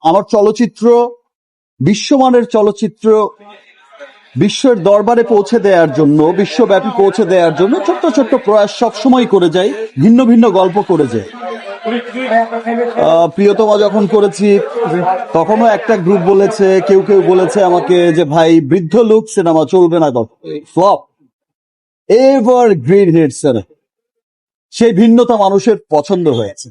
আমার চলচ্চিত্র বিশ্বমানের চলচ্চিত্র বিশ্বের দরবারে পৌঁছে দেওয়ার জন্য, বিশ্বব্যাপী পৌঁছে দেওয়ার জন্য ছোট্ট ছোট্ট প্রয়াস সবসময় করে যাই, ভিন্ন ভিন্ন গল্প করে যাই। প্রিয়তমা যখন করেছি তখনও একটা গ্রুপ বলেছে, কেউ কেউ বলেছে আমাকে যে ভাই বৃদ্ধ লোক সিনেমা চলবে না, flop. Evergreen hit sir, সেই ভিন্নতা মানুষের পছন্দ হয়েছে।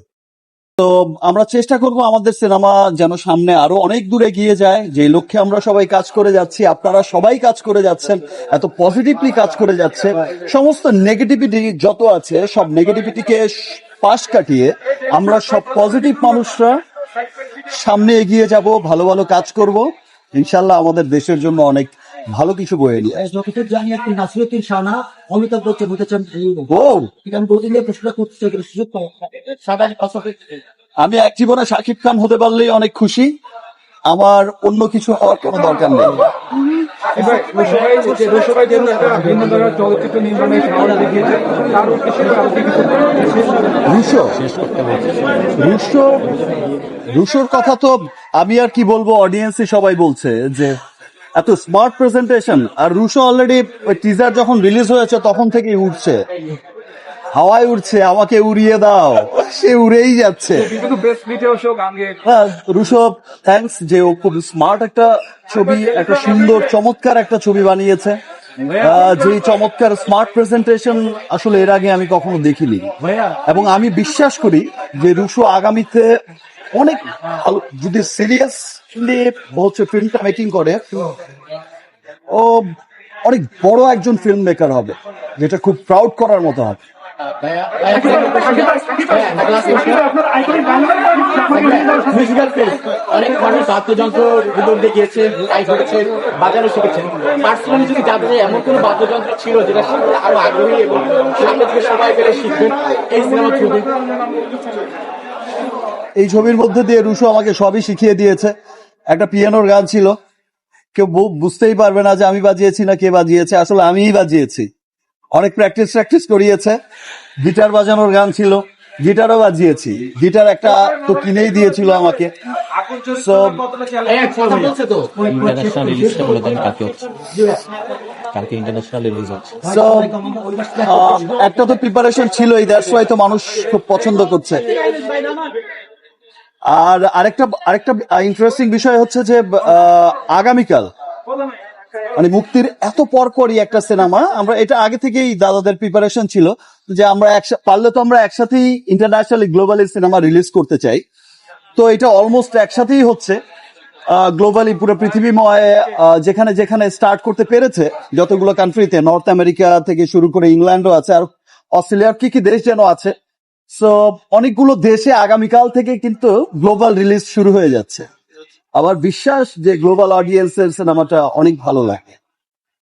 তো আমরা চেষ্টা করব আমাদের সিনেমা যেন সামনে আরো অনেক দূরে গিয়ে যায়, যে লক্ষ্যে আমরা সবাই কাজ করে যাচ্ছি, আপনারা সবাই কাজ করে যাচ্ছেন, এত পজিটিভলি কাজ করে যাচ্ছে। সমস্ত নেগেটিভিটি যত আছে সব নেগেটিভিটিকে পাশ কাটিয়ে আমরা সব পজিটিভ মানুষরা সামনে এগিয়ে যাব, ভালো ভালো কাজ করব, ইনশাল্লাহ আমাদের দেশের জন্য অনেক ভালো কিছু বয়ে নিয়ে। অমিতাভ বচ্চন হতে চান, আমি এক জীবনে শাকিব খান হতে পারলেই অনেক খুশি, আমার অন্য কিছু হওয়ার কোনো দরকার নেই। রুশোর কথা তো আমি আর কি বলবো, অডিয়েন্সই সবাই বলছে যে এত স্মার্ট প্রেজেন্টেশন। আর রুশো অলরেডি টিজার যখন রিলিজ হয়েছে তখন থেকেই উঠছে, হাওয়ায় উঠছে, আমাকে উড়িয়ে দাও, সে উড়েই যাচ্ছে। রুশো থ্যাঙ্কস যে ও খুব স্মার্ট একটা ছবি, একটা সুন্দর চমৎকার একটা ছবি বানিয়েছে, যে চমৎকার স্মার্ট প্রেজেন্টেশন আসলে এর আগে আমি কখনো দেখিনি। এবং আমি বিশ্বাস করি যে রুশো আগামীতে অনেক ভালো, যদি সিরিয়াসলি হচ্ছে ফিল্মটা মেকিং করে, ও অনেক বড় একজন ফিল্ম মেকার হবে, যেটা খুব প্রাউড করার মতো হবে। অনেক মানুষ বাদ্যযন্ত্র দেখিয়েছে, বাজানো শিখেছেন। পার্সোনালি যদি জানতে চাই এমন কোন বাদ্যযন্ত্র ছিল যেটা আরো আগ্রহী এবং সামনে থেকে সবাই পেলে শিখবেন এই সিনেমা থ্রুতে? এই ছবির মধ্যে দিয়ে রুশো আমাকে সবই শিখিয়ে দিয়েছে। একটা পিয়ানোর গান ছিল, কেউ বুঝতেই পারবে না যে আমি বাজিয়েছি না কে বাজিয়েছে, আসলে আমিই বাজিয়েছি। অনেক প্র্যাকটিস করিয়েছে। গিটার বাজানোর গান ছিল, গিটারও বাজিয়েছি। গিটার একটা তো কিনেই দিয়েছিল আমাকে। একটা তো প্রিপারেশন ছিলই, দ্যাটস ওয়াই তো মানুষ খুব পছন্দ করছে। আর আরেকটা ইন্টারেস্টিং বিষয় হচ্ছে যে আগামীকাল মানে মুক্তির এত পরপরই একটা সিনেমা, আমরা এটা আগে থেকেই দাদাদের প্রিপারেশন ছিল যে আমরা পারলে তো আমরা একসাথেই ইন্টারন্যাশনালি গ্লোবালি সিনেমা রিলিজ করতে চাই। তো এটা অলমোস্ট একসাথেই হচ্ছে গ্লোবালি, পুরো পৃথিবীময় যেখানে যেখানে স্টার্ট করতে পেরেছে, যতগুলো কান্ট্রিতে, নর্থ আমেরিকা থেকে শুরু করে ইংল্যান্ডও আছে, আর অস্ট্রেলিয়ার কি দেশ যেন আছে। সো অনেকগুলো দেশে আগামীকাল থেকে কিন্তু গ্লোবাল রিলিজ শুরু হয়ে যাচ্ছে। আমার বিশ্বাস যে গ্লোবাল অডিয়েন্সের সিনেমাটা অনেক ভালো লাগে।